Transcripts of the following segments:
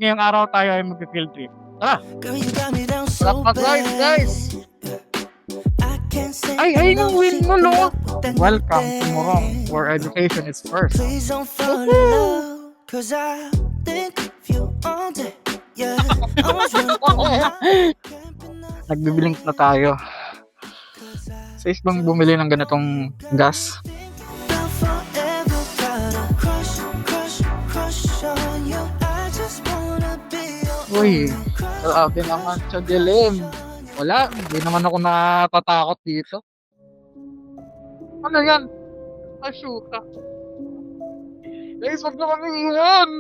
Ngayong araw tayo ay magfi-field trip. Tara, Girl, you got me down rock so mag ride guys! bad. I can't say Ay, yung enough. win She mo opened no! up with that new Welcome to Morong, thing. where education is first. Please don't fall in Woohoo! love, 'cause I think of you all day. Yeah, I was running through my camping out Nagbibilink na tayo. Safe bang bumili ng ganitong gas? about forever. Got a crush, crush, crush on you. I just wanna be your Uy, only crush. grabe naman sa dilim. Wala, hindi naman ako natatakot dito. Ano yan? Ay, shoota. Guys, wag na kami iwan!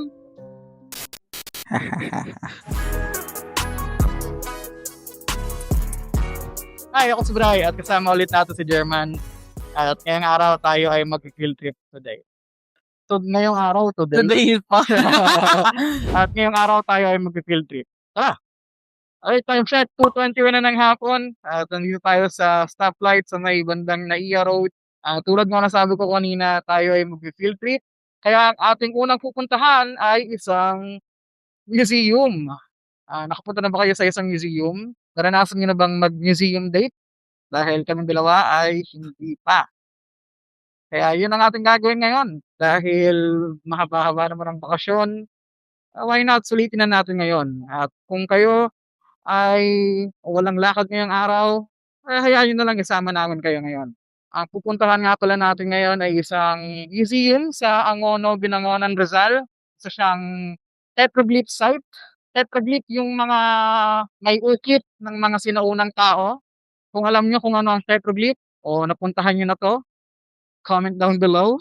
Hi, ako si Bri at kasama ulit natin si German. At ngayong araw tayo ay mag-field trip today. Ngayong araw, today. Today pa. At ngayong araw tayo ay mag-field trip. Tara! Okay, time check, 2:21 na ng hapon. At nandito tayo sa stoplight sa may bandang Naiya Road. Tulad nga nasabi ko kanina, tayo ay mag-field trip. Kaya ang ating unang pupuntahan ay isang museum. Nakapunta na ba kayo sa isang museum? Naranasan niyo na bang mag-museum date? Dahil kaming dalawa ay hindi pa. Kaya yun ang ating gagawin ngayon. Dahil mahaba-haba naman ang bakasyon, why not sulitin na natin ngayon. At kung kayo ay walang lakad ngayong araw, hayaan niyo na lang isama namin kayo ngayon. Ang pupuntahan nga pala natin ngayon ay isang museum sa Angono, Binangonan, Rizal. Isa siyang petroglyph site. Petroglyph yung mga may ukit ng mga sinaunang tao. Kung alam niyo kung ano ang petroglyph o napuntahan niyo na 'to, comment down below.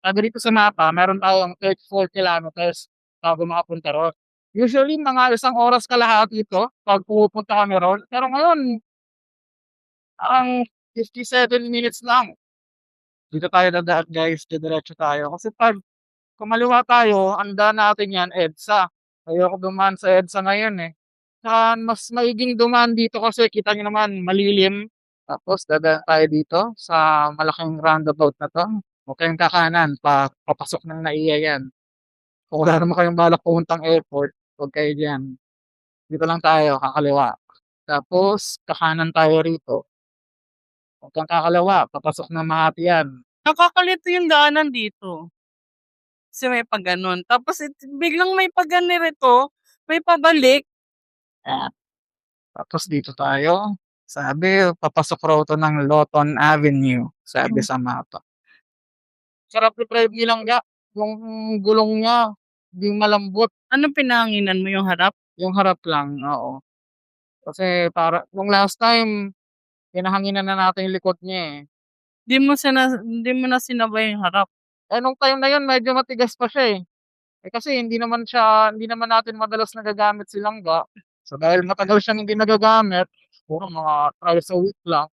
Sabi dito sa mapa, meron tayong 34 kilometers bago makapunta roon. Usually mga isang oras kalahati ito 'pag pumupunta kami roon. Pero ngayon, ang 57 minutes lang. Dito tayo dadaan guys, didiretso tayo. Kasi 'pag kumaliwa tayo, ang daan natin 'yan EDSA. Ayoko dumaan sa EDSA ngayon, eh. Tsaka mas maiging dumaan dito kasi kita niyo naman malilim. Tapos dadaan tayo dito sa malaking roundabout na 'to. Huwag kayong kakanan, papasok ng NAIA 'yan. Kung wala naman kayong balak pumuntang airport, huwag kayo diyan. Dito lang tayo, kakaliwa. Tapos kakanan tayo rito. Huwag kang kakaliwa, papasok ng Makati 'yan. Nakakalito yung daanan dito. Kasi may pag-ganon. Tapos biglang may pag-ganito, may pabalik. Ah, tapos dito tayo. Sabi, papasok raw 'to ng Loton Avenue, sabi sa mapa. Sarap i-drive bilangga, yung gulong niya, di malambot. Anong pinanginan mo yung harap? Yung harap lang, oo. Kasi nung last time, pinahanginan na natin yung likod niya, eh. Di mo na sinabay yung harap. Eh, nung time na yun medyo matigas pa siya, eh. Eh, kasi hindi naman natin madalas nagagamit si langga. So, dahil matagal siyang hindi nagagamit, siguro mga twice a week lang,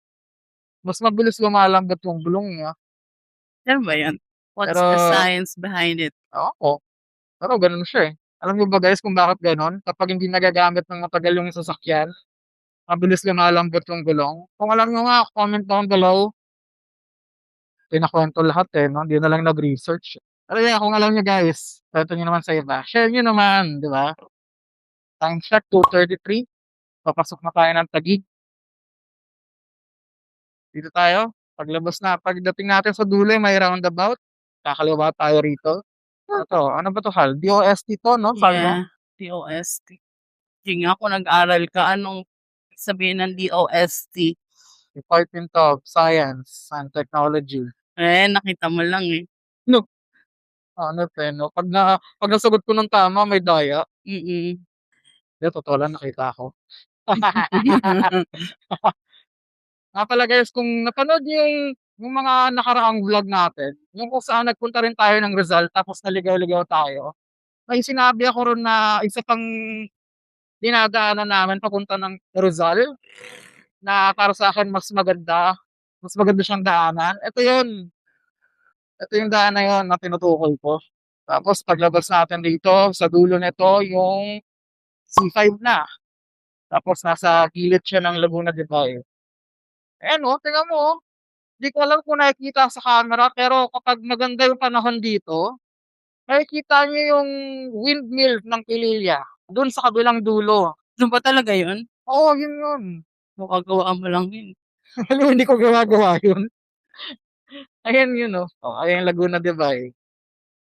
mas mabilis lumalambot yung gulong niya. Yan ba yan? What's Pero the science behind it? oo, pero gano'n siya, eh. Alam niyo ba guys kung bakit gano'n? Kapag hindi nagagamit ng matagal yung sasakyan, mabilis lumalambot yung gulong. Kung alam niyo nga, comment down below. Kinakuwento lahat, eh, 'no, 'di na lang nag-research. Pero yan, kung alam niyo guys, kwento niyo naman sa iba. Share niyo naman, 'di ba? Time check, 2:33, papasok na tayo ng Taguig. Dito tayo, pagdating natin sa dulo may roundabout, kakaliwa tayo rito. Ano ba 'to, HAL? DOST 'to 'no, sabi mo? Yeah, DOST. Hindi nga ako nag-aral ka. Anong sabihin ng DOST? Department of Science and Technology. Nakita mo lang eh. No, ano 'to, eh, 'no, pag nasagot ko ng tama may daya. Mm. Hindi, totoo lang nakita ko. Nga pala guys, kung napanood niyo yung mga nakaraang vlog natin, yung kung saan nagpunta rin tayo ng Rizal tapos naligaw-ligaw tayo, may sinabi ako ro'n na isa pang dinadaanan namin papunta ng Rizal, na para sa'kin mas maganda siyang daanan. Ito yung daan na yun na tinutukoy ko. Tapos paglabas natin dito, sa dulo nito yung C5 na. Tapos nasa gilid siya ng Laguna de Bay. Ayan oh, tingnan mo oh. Di ko alam kung nakikita sa camera pero kapag maganda yung panahon dito, Makikita niyo yung windmill ng Pililla, dun sa kabilang dulo. Ano ba talaga yun? Oo, yun yun. Makagawa mo lang yun. Alam mo hindi ko ginagawa yun. Ayan yun, oh. Oh, ayan yung Laguna de Bay.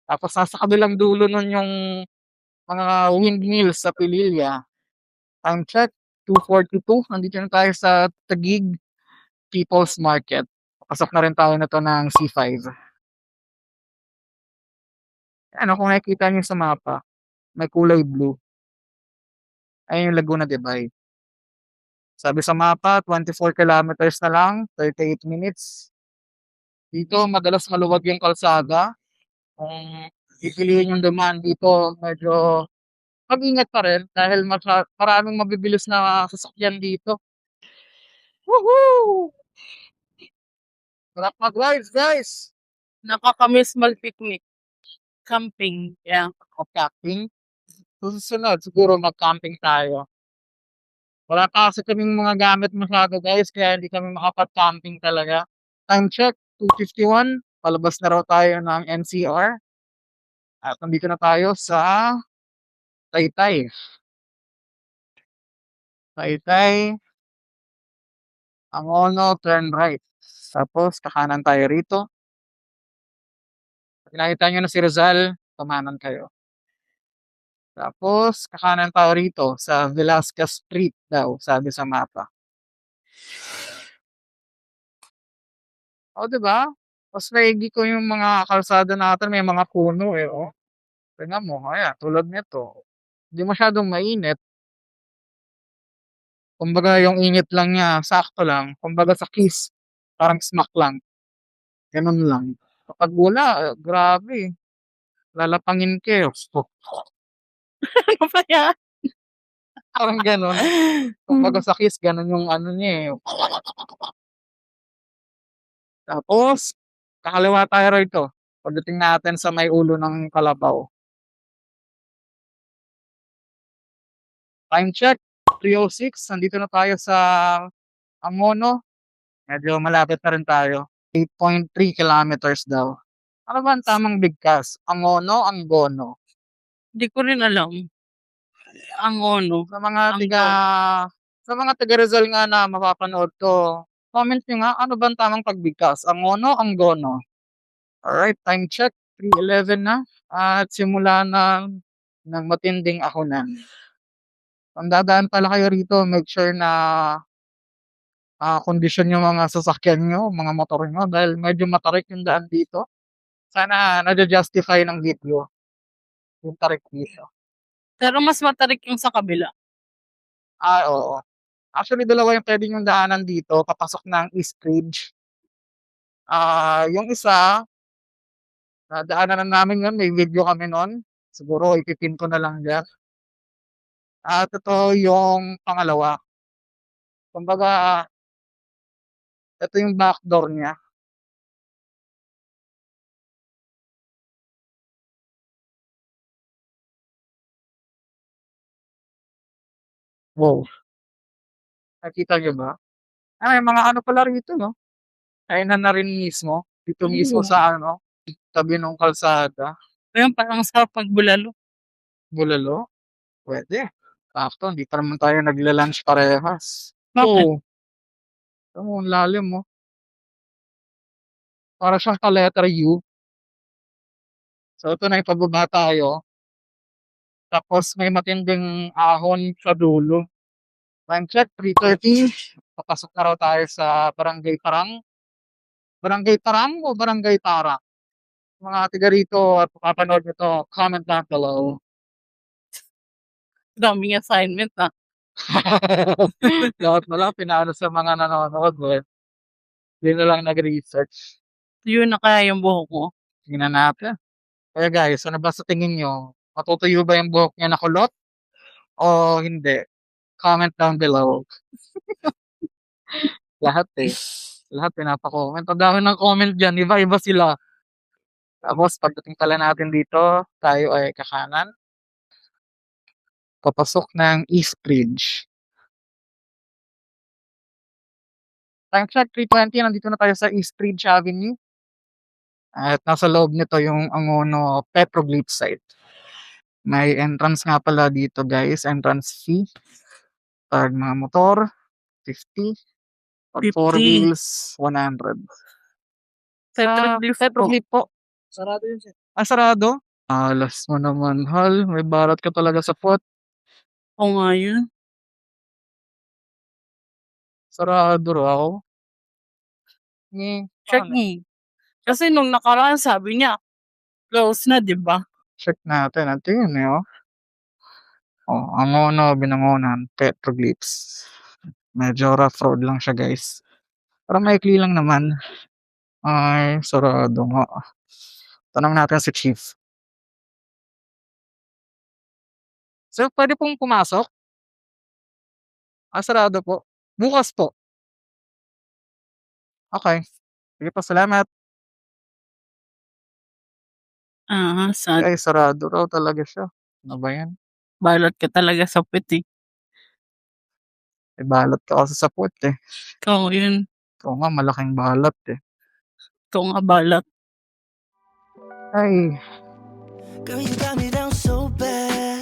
Tapos nasa kabilang dulo nun yung mga windmills sa Pililla. Time check, 2:42. Nandito na tayo sa Taguig People's Market. Pasok na rin tayo na to ng C5. Ano, kung nakikita niyo sa mapa, may kulay blue. Ayun yung Laguna de Bay. Sabi sa mapa, 24 kilometers na lang, 38 minutes. Dito, madalas maluwag yung kalsada. Kung pipiliin yung dumaan dito, medyo mag-ingat pa rin dahil maraming mabibilis na sasakyan dito. Woohoo! Sarap mag-rides, guys! Nakakamiss mag-picnic. Camping. Yeah. O camping. Susunod, siguro mag-camping tayo. Wala pa kasi kaming mga gamit masyado, guys, kaya hindi kami makapag-camping talaga. Time check, 2:51. Palabas na raw tayo ng NCR. At nandito na tayo sa Taytay. Taytay, Angono, turn right. Tapos, kakanan tayo rito. Pag nakita nyo na si Rizal, kumanan kayo. Tapos, kakanan tayo rito sa Velasquez Street daw, sabi sa mapa. O, di ba? Mas maigi ko yung mga kalsada natin, may mga puno eh, oh. Tingnan mo, ayan, tulad nito. Hindi masyadong mainit. Kumbaga, yung init lang niya, sakto lang. Kumbaga sa kiss, parang smack lang. Ganun lang. Kapag wala, grabe. Lalapangin kayo. Ano ba yan? Parang ganun. Kumbaga sa kiss, ganun yung ano niya eh. Tapos, kakaliwa tayo rito. Pagdating natin sa may ulo ng kalabaw. Time check, 3:06. Nandito na tayo sa Angono. Medyo malapit na rin tayo. 8.3 kilometers daw. Ano ba ang tamang bigkas? Angono, Angono. Hindi ko rin alam. Ang ono. Sa mga tiga Anggo. sa mga taga Rizal nga na mapapanood 'to, comment niyo nga ano ba ang tamang pagbigkas, Angono, Anggono? Alright, time check, 3:11 na at simula na ng matinding ahonan. Kung dadaan pala kayo rito, make sure na, kondisyon yung mga sasakyan niyo, mga motor niyo dahil medyo matarik yung daan dito. Sana naju-justify ng video yung tarik dito. Pero mas matarik yung sa kabila. Oo. Actually, dalawa yung puwede niyong daanan dito papasok ng East Ridge. Yung isa, nadaanan na namin yun, may video kami nun. Siguro ipipin ko na lang diyan. At ito yung pangalawa. Kumbaga, ito yung backdoor niya. Wow, nakita niyo ba? May mga ano pala rito 'no, kainan na rin mismo, dito mismo Oo. sa ano, tabi nung kalsada. Ayun, parang sarap magbulalo. Bulalo, puwede. Sakto hindi pa naman tayo nagla-lunch parehas. Bakit? Oo, tignan mo ang lalim oh, para siyang ka-letter U. So ito na ipababa tayo, tapos may matinding ahon sa dulo. Time check, 3:30. Papasok na raw tayo sa Barangay Tarang. Barangay Tarang o Barangay Tara? Mga taga rito at mapapanood nito, comment down below. Daming assignment, ah. Lahat na lang pinaano sa mga nanonood eh. Hindi na lang nag-research. Yun na kaya yung buhok mo. Tingnan natin. Kaya guys, ano ba sa tingin niyo? Matutuyo ba yung buhok niya na kulot o hindi? Comment down below. Lahat eh. Lahat pinapa-comment. Ang dami ng comment diyan, iba-iba sila. Tapos pagdating pala natin dito, tayo ay kakanan. Papasok ng East Ridge. Time check, 3:20. Nandito na tayo sa East Ridge Avenue. At nasa loob nito yung Angono Petroglyph site. May entrance nga pala dito guys, entrance fee. Pag mga motor, 50. Pag 4 50. wheels, 100. Sa Petroglyph po. Petroglyph po. Sarado yun sir. Sarado? Alas mo naman, hal. May barat ka talaga sa puwet. Oo nga yun. Sarado raw. Check Paano? mo. Kasi nung nakaraan sabi niya, close na, di ba? Check natin. Ito yun eh, oh. Oh, Angono, Binangonan, Petroglyphs. Medyo rough road lang siya guys. Parang maikli lang naman. Ay, sarado nga. Tanong natin si Chief. Sir, pwede pong pumasok? Sarado po. Bukas po. Okay. Sige po, salamat. Sad. Ay, sarado raw talaga siya. Ano ba yan? Balot ka talaga sa puwet eh. May balat ka kasi sa puwet eh. Ikaw yun. Ikaw nga, malaking balat eh. Ikaw nga balat. Ay, Girl, you got me down so bad.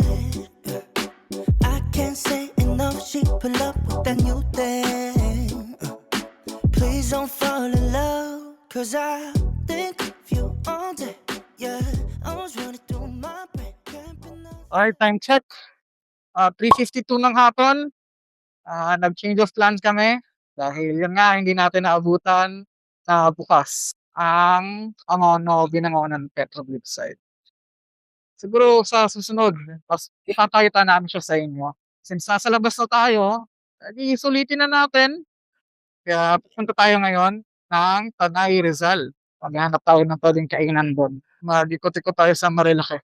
I can't say enough. She pull up with that new thing. Please don't fall in love, 'cause I think of you all day. Yeah, I was running through my brain. Can't be nothing. alright, time check. 3:52 ng hapon. Nag-change of plans kami. Dahil yun nga, hindi natin naabutan na bukas ang Angono, Binangonan Petroglyph site. Siguro sa susunod, ipapakita namin siya sa inyo. Since nasa labas na tayo, edi sulitin na natin. Kaya pupunta tayo ngayon ng Tanay, Rizal. Maghahanap tayo ng pwedeng kainan doon. Mag-ikot-ikot tayo sa Marilake.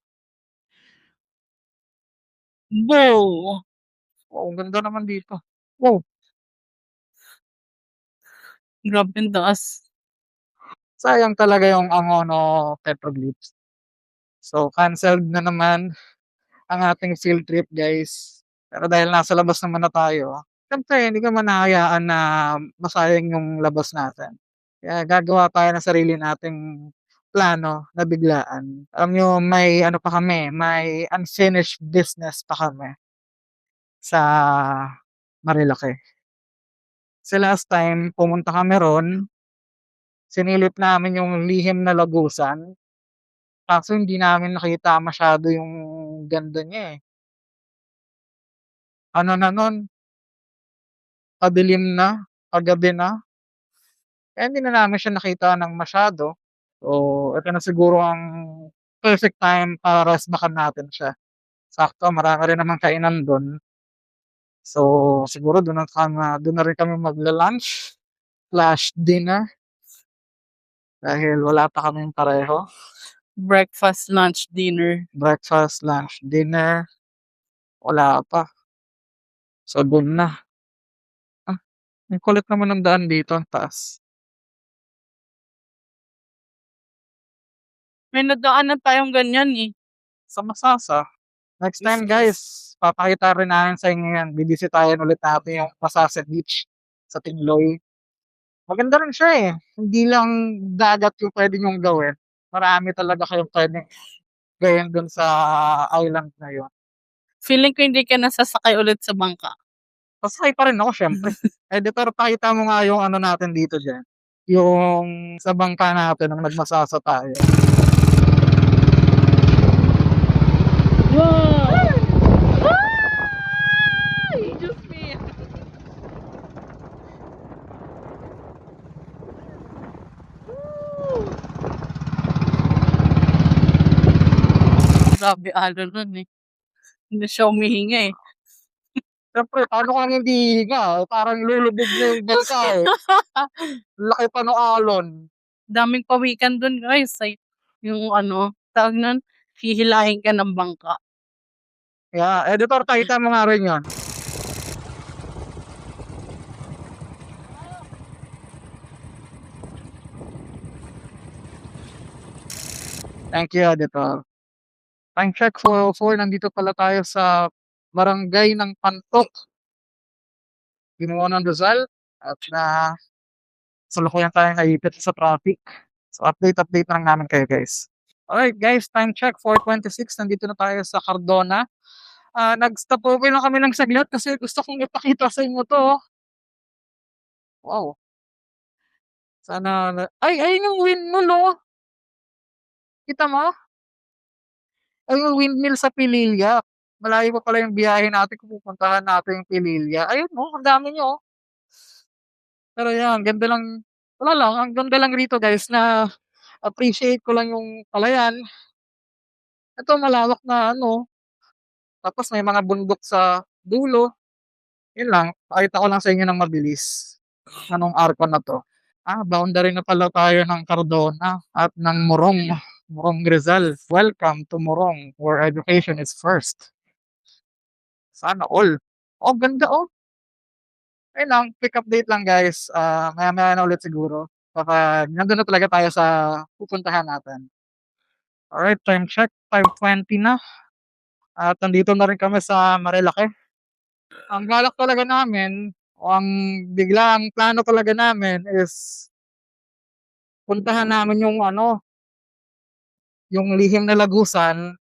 Wow! Wow, ang ganda naman dito. Wow, Grabe ang taas. sayang talaga yung Angono Petroglyphs. So, canceled na naman ang ating field trip, guys. Pero dahil nasa labas naman na tayo, siyempre hindi ka man hahayaan na masayang yung labas natin. Kaya gagawa tayo ng sarili nating plano na biglaan. Alam nyo, may ano pa kami, may unfinished business pa kami sa Marilake. Kasi last time, pumunta kami ron, sinilip namin yung lihim na lagusan. Kaso hindi namin nakita masyado yung ganda niya eh. Ano na nun, padilim na, pagabi na. Kaya hindi na namin siya nakita ng masyado. So, ito na siguro ang perfect time para resbakan natin siya. Sakto, marami rin namang kainan doon. So, siguro doon na rin kami magla-lunch slash dinner. Dahil wala pa kaming pareho. Breakfast, lunch, dinner. Breakfast, lunch, dinner. Wala pa. So, doon na. Ang kulit naman ng daan dito, ang taas. May nadaanan tayong ganyan eh. Sa Masasa. Next time guys, papakita rin namin sa inyo yan. Bibisitahin ulit natin yung Masasa Beach sa Tingloy. Maganda rin siya eh. Hindi lang dagat yung pwede nyong gawin. Marami talaga kayong pwedeng gawin dun sa island na yun. Feeling ko hindi ka nasasakay ulit sa bangka. Pasakay pa rin ako syempre. Editor, pakita mo nga yung ano natin dito dyan. Yung sa bangka natin nung nagmasasa tayo. Wow! Ay! Diyos me! Grabe alon nun eh. Hindi siya humihinga eh. Siyempre, paano kang hindi hihinga? Parang lulubog na yung bangka eh. Laki pa no alon. Daming pawikan dun guys. Yung ano, tawag nun, hihilahin ka ng bangka. Yeah, editor, pakita mo nga rin yun. Thank you, editor. Time check 4:04. Nandito pala tayo sa barangay ng Pantok. Binangonan Rizal. At salukuyan tayo naipit sa traffic. So, update lang namin kayo, guys. Alright, guys, time check, 4:26. Nandito na tayo sa Cardona. Nag-stop over lang kami ng saglit kasi gusto kong ipakita sa inyo 'to, oh. Wow, sana na ay, ayun yung windmill, oh. Kita mo? Ayun yung windmill sa Pililla. Malayo pa pala yung biyahe natin kung pupuntahan natin yung Pililla. Ayun, oh, ang dami niya, oh. Pero 'yan, ganda lang wala lang, ang ganda lang rito, guys, na appreciate ko lang yung palayan. Ito malawak na ano, tapos may mga bundok sa dulo. Yun lang, pakita ko lang sa inyo ng mabilis, anong arko na 'to. Boundary na pala tayo ng Cardona at ng Morong, Morong Rizal. Welcome to Morong, where education is first. Sana all. Oh, ganda, oh. Ayun lang, quick update lang, guys. Maya-maya na ulit siguro kapag nandun na talaga tayo sa pupuntahan natin. Alright, time check, 5:20 na at nandito na rin kami sa Marilake. Ang balak talaga namin o ang biglaang plano talaga namin is puntahan namin yung ano, yung lihim na Lagusan,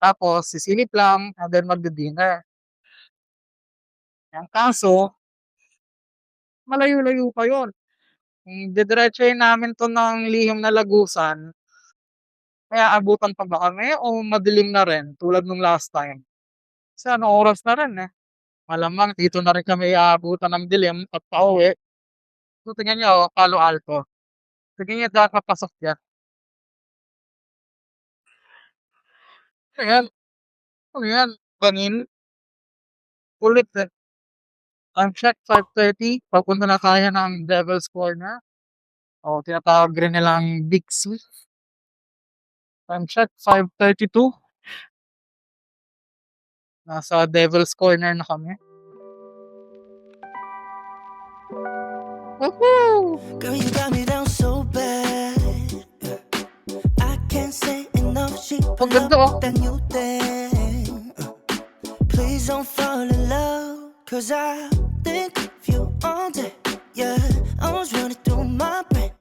tapos sisilip lang and then magdi-dinner. Ang kaso, malayo-layo pa yun. Kung didiretsuhin namin 'to ng lihim na Lagusan, may aabutan pa ba kami o madilim na rin tulad nung last time? Kasi anong oras na rin, eh. Malamang dito na rin kami aabutan ng dilim at pauwi. So, tingnan niyo, oh, Palo Alto. Tingnan niyo daan papasok diyan. Ayan, ano yan, bangin, kulit, eh. Time check, 5:30, papunta na tayo ng Devil's Corner o tinatawag rin nilang Big C. Time check, 5:32, nasa Devil's Corner na kami. Woohoo! Girl, you got me down so bad. I can't say enough. She Ang pull ganda, oh. up that new thing. Please don't fall in love, cause I think of you all day. Yeah, I was running through my brain.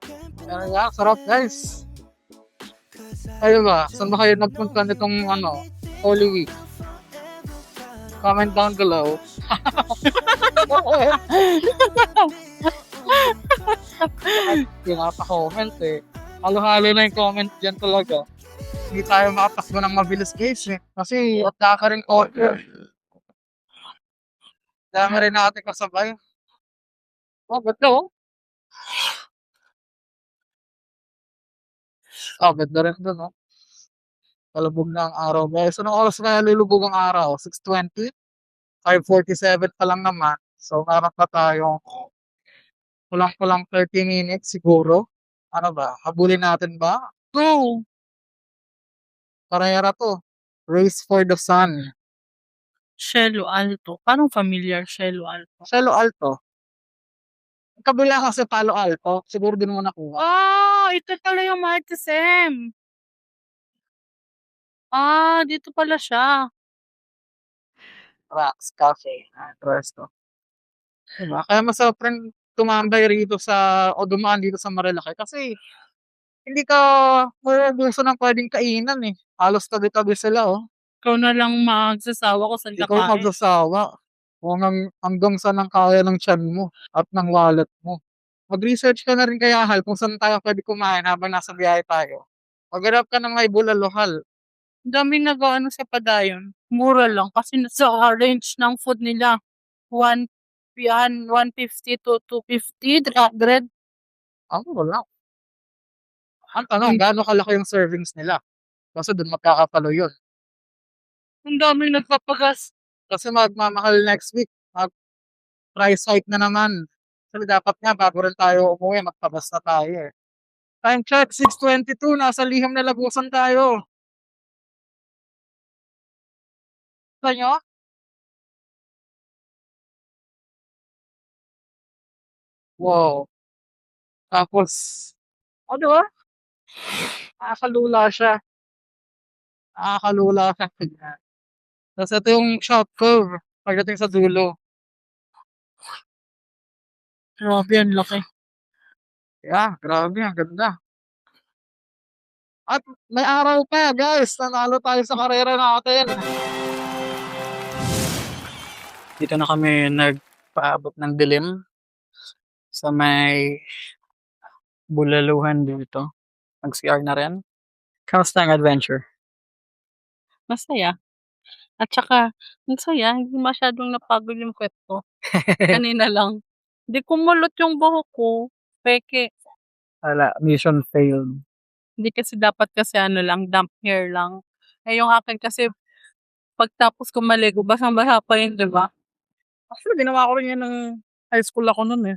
Kaya sarap, guys. Kayo ba, saan ba kayo nagpunta nitong ano, Holy Week? Comment down below. Pinapa-comment, eh. Halo-halo na yung comment diyan talaga. Hindi tayo makatakbo ng mabilis, guys, eh. Kasi at saka rin order. Dami rin natin kasabay. Oh, ganda, oh. Ganda rin dun, oh. Palubog na ang araw, guys. Anong oras na lulubog ang araw? 6:20? 5:47 pa lang naman. So, meron pa tayong kulang-kulang 30 minutes siguro. Ano ba, habulin natin ba? Go! Karera 'to. Race for the Sun. Cielo Alto. Parang familiar, Cielo Alto. Cielo Alto. Kabila kasi Palo Alto. Siguro din mo nakuha. Ito pala yung Martes M. Dito pala siya. Rocks Cafe at Resto. Diba? Kaya masarap rin tumambay rito sa o dumaan dito sa Marilake kasi hindi ka mauubusan ng pwedeng kainan, eh. Halos tabi-tabi sila, oh. Ikaw na lang magsasawa kung saan Ikaw yung kakain. magsasawa kung hanggang saan ang kaya ng tiyan mo at ng wallet mo. Mag-research ka na rin kaya, Hal, kung saan tayo pwede kumain habang nasa biyahe tayo. Maghanap ka ng may bulalo, Hal. Ang daming nag-aano sa Padayon. Mura lang kasi nasa range ng food nila. 150 to 250, 300. Wala. Ang tanong, gaano kalaki yung servings nila? Kasi dun magkakapalo yun. Ang daming nagpapagas. Kasi magmamahal next week. Price hike na naman. Kasi dapat nga, bago rin tayo umuwi, magpabas na tayo, eh. Time check, 6:22. Nasa lihim na Lagusan tayo. Gusto nyo? Wow. Tapos, di ba? Nakakalula siya. Nakakalula siya tignan. Tapos ito yung shop curve pagdating sa dulo. Grabe, ang laki. Grabe, ang ganda. At may araw pa guys, nanalo tayo sa karera natin. Dito na kami nagpaabot ng dilim sa may bulaluhan dito. Nag-CR na rin. Kamusta ang adventure? Masaya. At saka, ang saya, hindi masyadong napagod yung kwet ko. Kanina lang. Hindi kumulot yung buhok ko. Peke. Wala, mission failed. Hindi kasi dapat kasi ano lang, damp hair lang. Eh yung akin kasi, pagtapos ko maligo, basang-basa pa yun, di ba? Actually, ginawa ko rin yan ng high school ako nun eh.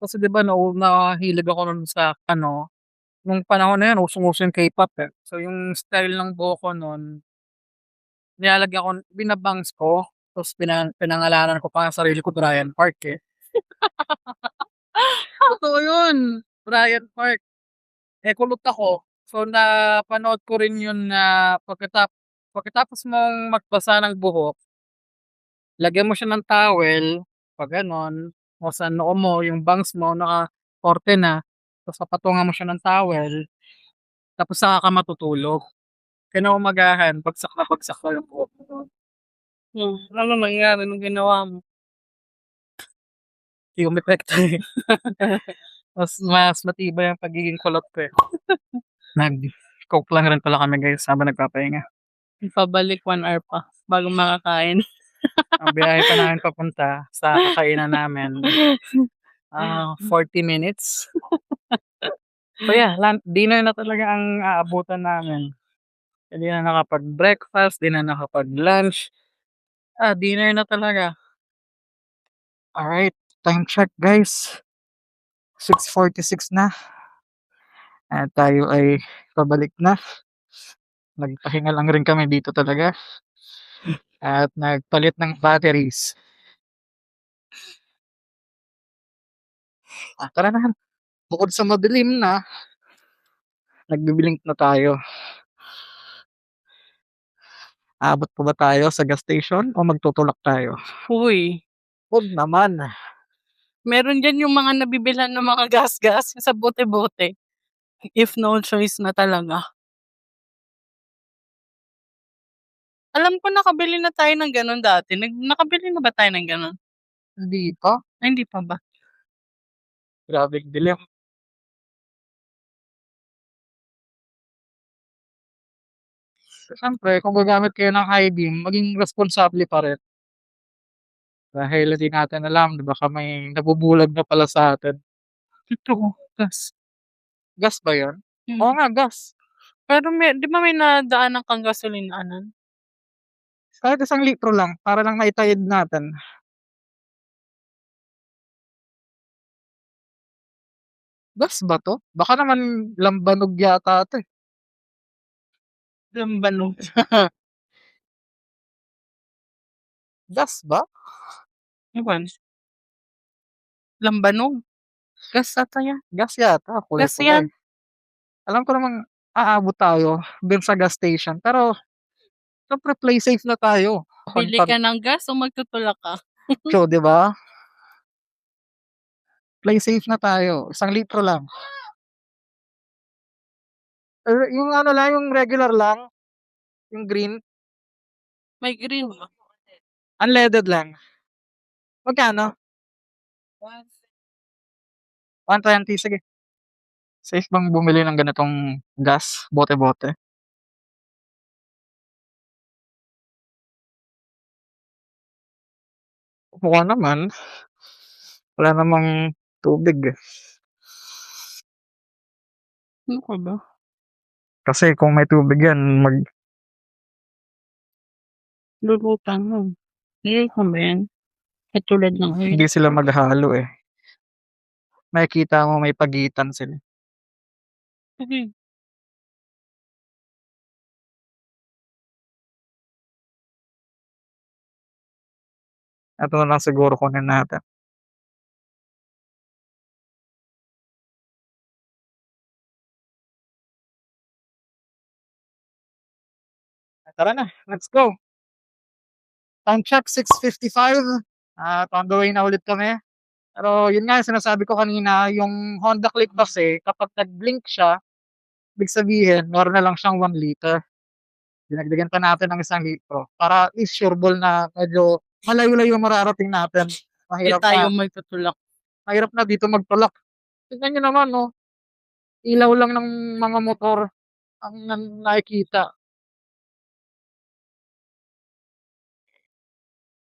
Kasi di ba nahilig ako nun sa nung panahon na yun, usong-uso yung K-pop eh. So yung style ng buhok ko nun, nilalagyan ko, binabangs ko, tapos pinangalanan ko pa ang sarili ko Brian Park eh. Totoo yun, Brian Park. Eh kulot ako. So napanood ko rin yun na pagkatapos mong magbasa ng buhok, lagyan mo siya ng towel, pag ganon, o sa noo mo, yung bangs mo, naka-korte na, tapos papatungan mo siya ng towel, tapos saka ka matutulog. Kinaumagahan, bagsak na bagsak na yung buhok mo. Ano nangyari nung ginawa mo? Hindi umepekto eh. Mas matibay ang pagiging kulot ko eh. Nag-coke lang rin pala kami guys habang nagpapahinga. Pabalik 1 hour pa bago makakain. Ang biyahe pa namin papunta sa kakainan namin, 40 minutes. So yeah, dinner na talaga ang aabutan namin. Hindi na nakapag-breakfast, di na nakapag-lunch. Dinner na talaga. Alright, time check guys. 6:46 na. At tayo ay pabalik na. Nagpahinga lang rin kami dito talaga. At nagpalit ng batteries. Tara na. Bukod sa madilim na, nagbibilink na tayo. Abot pa ba tayo sa gas station o magtutulak tayo? Uy, Huwag naman. meron dyan yung mga nabibilhan ng mga gas-gas sa bote-bote. If no choice na talaga. Alam ko nakabili na tayo ng gano'n dati. Nakabili na ba tayo ng gano'n? Hindi pa. Ay, hindi pa ba? Grabe dilim. Siyempre, kung gagamit kayo ng high beam, maging responsable pa rin. Dahil hindi natin alam, di ba, may nabubulag na pala sa atin. Ito, gas. Gas ba yun? Hmm. Oo nga, gas. Pero di ba may nadaanan kang gasolinaanan? Kahit 1 litro lang, para lang maitayid natin. Gas ba to? Baka naman lambanog yata ito eh. Lambanog. Gas ba? Ewan. Lambanog? Gas ata yan. Gas yata. Gas Kulay-kulay. yan. Alam ko namang aabot tayo dun sa gas station. Pero, syempre play safe na tayo. Bili ka ng gas o magtutulak ka? So, di ba? Play safe na tayo. 1 litro lang. Yung lang, yung regular lang. Yung green. May green ba? Unleaded lang. Magkano? 120. Sige. Safe bang bumili ng ganitong gas? Bote-bote? Mukha naman. Wala namang tubig eh. Ano ka ba? Kasi kung may tubig yan, Lulutan mo. Hindi ko ba yan? Katulad ng oil. hindi sila maghalo eh. Makikita mo may pagitan sila. Sige. Ito na lang siguro kunin natin. Tara na, let's go. Time check, 6:55. At on the way na ulit kami. Pero yun nga, sinasabi ko kanina, yung Honda Click kasi, kapag nag-blink siya, Ibig sabihin meron na lang siyang 1 liter. Dinagdagan pa natin ng 1 litro para at least sureball na medyo malayo-layo mararating natin. Di Mahirap tayo na magtutulak. mahirap na dito magtulak. Tignan niyo naman 'no, ilaw lang ng mga motor ang nakikita.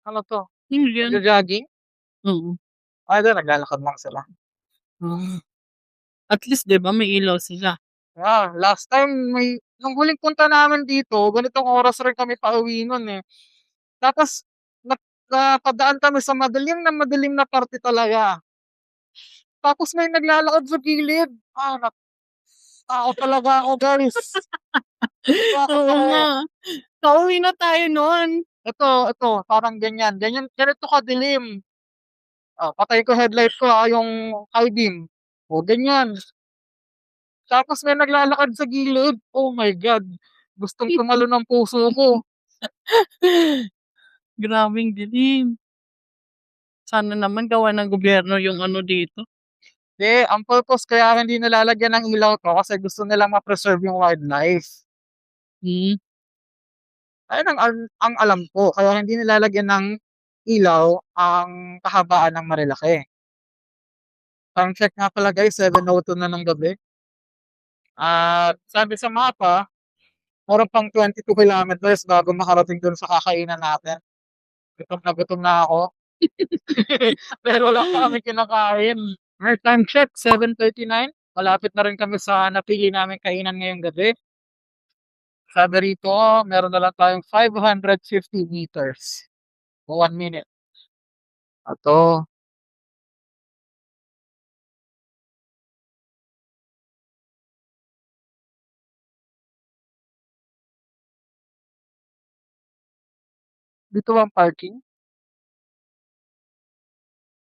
Ano 'to, Yun yun. nagjo-jogging? Oo. Ay hindi, naglalakad lang sila. At least 'di ba may ilaw sila. Last time nung huling punta namin dito ganitong oras rin kami pauwi nun, eh. Tapos napadaan kami sa madilim na parte talaga. Tapos may naglalakad sa gilid. Natakot talaga ako guys. Natakot Oo ako. nga. Pauwi na tayo nun. Ito parang ganito kadilim. Patayin ko headlight ko, yung high beam. Ganyan. Tapos may naglalakad sa gilid. Oh my God, gustong tumalon ang puso ko. Grabeng dilim. Sana naman gawa ng gobyerno yung ano dito. Hindi, ang purpose kaya hindi nilalagyan ng ilaw 'to kasi gusto nilang ma-preserve yung wildlife. Hmm. Ayun ang alam ko kaya hindi nilalagyan ng ilaw ang kahabaan ng Marilaki. Time check nga pala guys, 7:02 na ng gabi. At sabi sa mapa, meron pang 22 kilometers bago makarating dun sa kakainan natin. Gutom na ako. Pero wala pa kaming kinakain. Our time check, 7:39. Malapit na rin kami sa napili naming kainan ngayong gabi. Sabi rito, meron na lang tayong 550 meters o 1 minute. Ato, dito ang parking.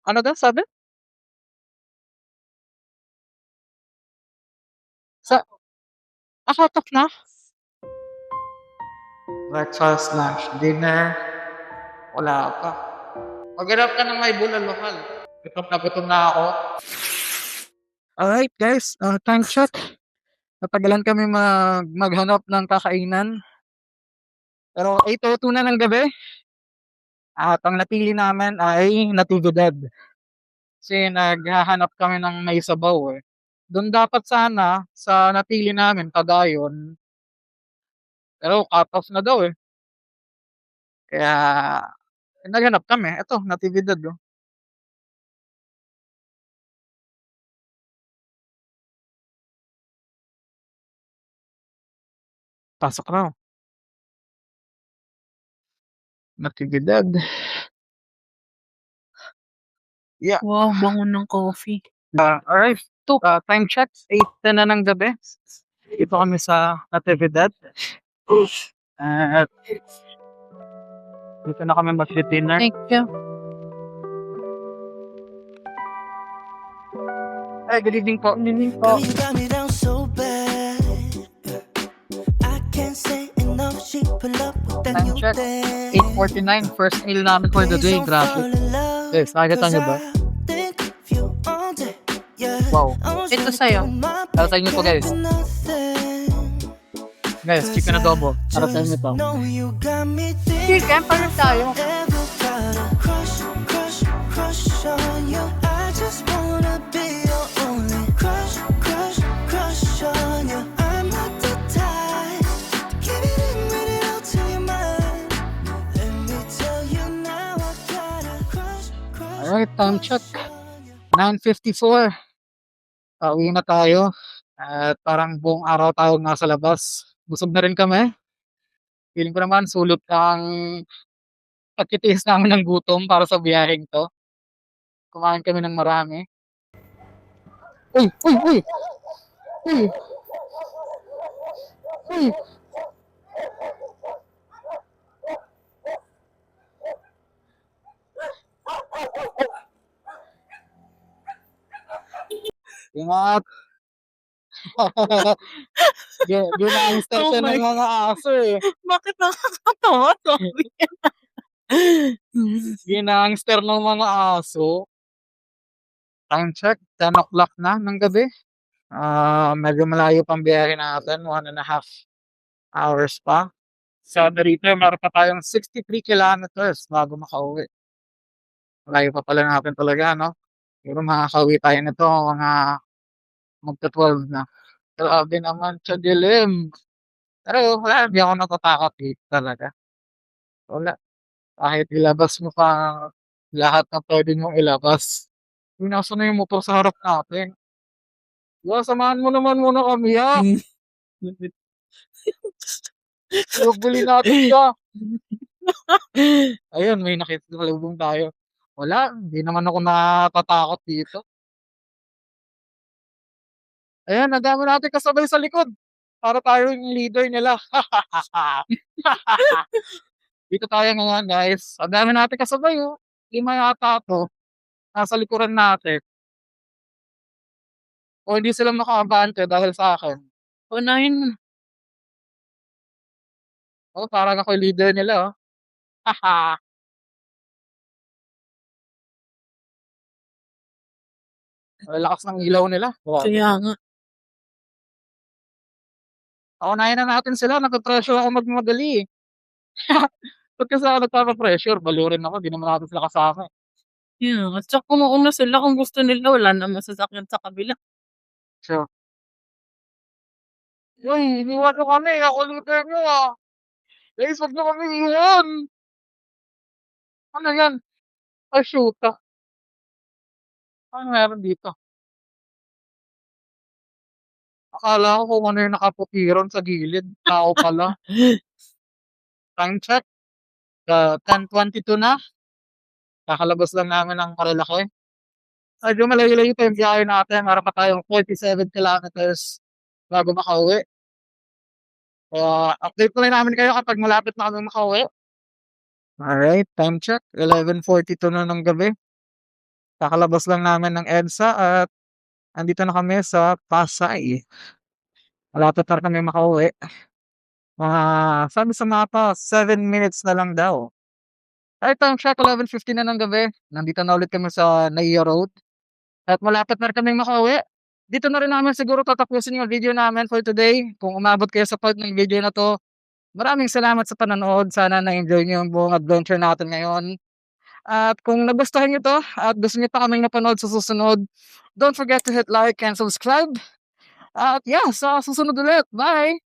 Ano daw sabi? Sa cut off na? Breakfast, lunch, dinner, wala pa. Maghanap ka ng may bulaluhan. Gutom na ako. Alright guys, time check. Natagalan kami maghanap ng kakainan. Pero 8:02 na ng gabi. At ang napili namin ay Natividad. Kasi naghahanap kami ng may sabaw, eh. Dun dapat sana sa napili namin Padayon, pero cut off na daw, eh. Kaya naghanap kami, eto Natividad, oh. Pasok raw. Natividad. Yeah. Wow, bango ng coffee. Alright. Time check, 8:10 na ng gabi. Dito kami sa Natividad. At dito na kami magdi-dinner. Thank you. Ay, good evening po. Good evening Girl, po. you got me down so bad. I can't say enough. She pull up with that Time new check, thing. 8:49. First meal namin for the Please day. don't Grabe. fall in love, Guys, nakikita 'cause niyo ba? I think of you all day. Yeah. Wow. I was Ito gonna sa'yo. give you my Para sa inyo to, guys. back and nothing. Guys, chicken adobo. Para sa inyo to. Know you got me Chicken, paano tayo? ever got a crush on you. I just wanna be your only crush on you. I'm not the type to give it in, read it out to your mind. Let me tell you now, I got a crush Alright, time check. on you. 9:54. Pauwi na tayo. At parang buong araw tayo nasa labas. Busog na rin kami. Feeling ko naman sulot ang pagtitiis namin ng gutom para sa biyaheng 'to. Kumain kami ng marami. Uy! Uy! Uy! Uy! Uy! Ingat! Ginangster Oh siya my ng mga aso, eh. Bakit nakakatawa? Sorry. Ginangster ng mga aso. Time check, 10 o'clock na ng gabi. Medyo malayo pang biyahe natin, 1.5 hours pa. Sa rito meron pa tayong 63 kilometers bago makauwi. Malayo pa pala natin talaga 'no? Siguro makakauwi tayo nito mga magto-12 na. Grabe naman kadilim. Pero wala, hindi ako natatakot dito talaga. Wala, kahit ilabas mo pa lahat ng puwede mong ilabas. Uy, nasaan na yung motor sa harap natin? "Kuya, samahan mo naman muna kami, ihuhuli natin siya." Ayun, may nakisusalubong tayo. Wala, hindi naman ako natatakot dito. Ayan, ang dami nating kasabay sa likod. Para tayo yung leader nila. Dito tayo ngayon, guys. Ang dami nating kasabay, oh. 5 yata 'to, nasa likuran natin. O hindi sila makaabante dahil sa'kin. Unahin mo na. Oh, parang ako yung leader nila, oh. Ang lakas ng ilaw nila, grabe. Kaya nga. Paunahin na natin sila, nape-pressure ako magmadali, eh. Ba't kasi ako nagpapa-pressure, baliw rin ako, 'di naman natin sila kasama, eh. Kaya nga. Tsaka mauna sila kung gusto nila wala namang sasakyan sa kabila. So, "Uy, iniwan niyo kami, ako leader niyo, Guys, wag niyo kami iwan." "Ano 'yan?" "Ay, shoota, anong meron dito?" Akala ko kung ano yung nakaputi ron sa gilid, tao pala. Time check, 10:22 na, kakalabas lang namin ng Marilaki. Medyo malayo-layo pa yung biyahe natin, meron pa tayong 47 kilometers bago makauwi. Kaya update ulit namin kayo kapag malapit na kaming makauwi. Alright, time check, 11:42 na ng gabi. Kakalabas lang namin ng EDSA at andito na kami sa Pasay. Malapit na kaming makauwi. Mga sabi sa mapa, 7 minutes na lang daw. Right, time check, 11:50 na ng gabi. Nandito na ulit kami sa Naiya Road at malapit na rin kaming makauwi. Dito na rin namin siguro tatapusin yung video namin for today. Kung umabot kayo sa part ng video na 'to, maraming salamat sa panonood. Sana na-enjoy niyo yung buong adventure natin ngayon. At kung nagustuhan niyo 'to at gusto niyo pa kaming mapanood sa susunod, don't forget to hit like and subscribe. At yeah, sa susunod ulit. Bye!